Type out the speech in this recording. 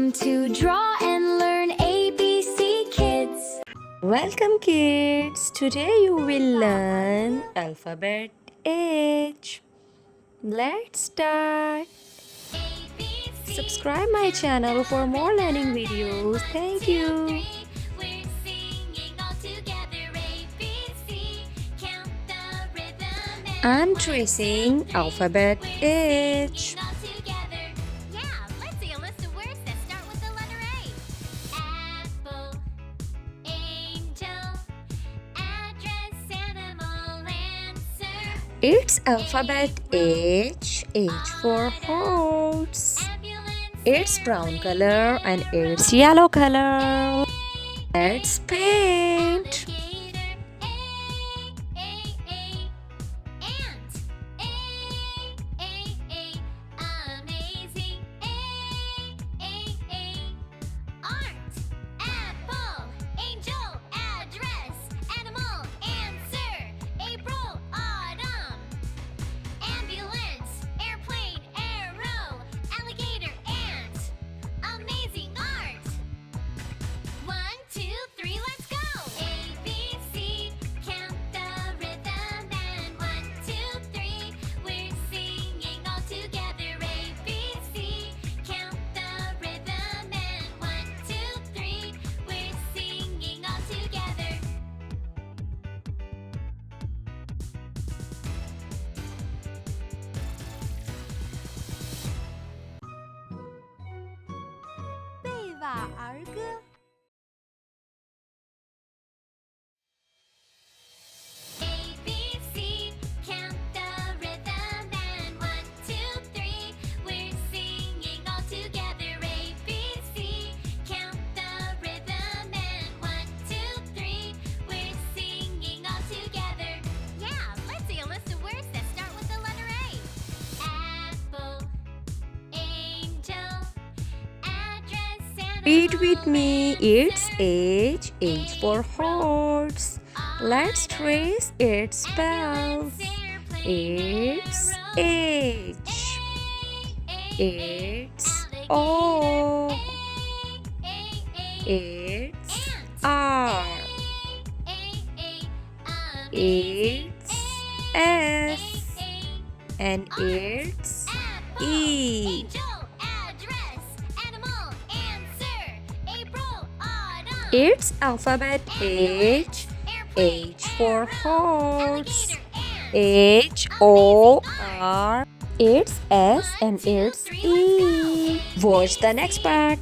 Welcome to Draw and Learn ABC Kids. Welcome kids. Today you will learn alphabet H. Let's start. Subscribe my channel for more learning videos. Thank you. I'm tracing alphabet H. It's alphabet H. H for horse. It's brown color and it's yellow color. Let's paint. Read with me. It's H. H for horse. Let's trace its spells. It's H. It's O. It's R. It's S. And it's E. It's alphabet H. H for horse. H-O-R. It's S and it's E. Watch the next part.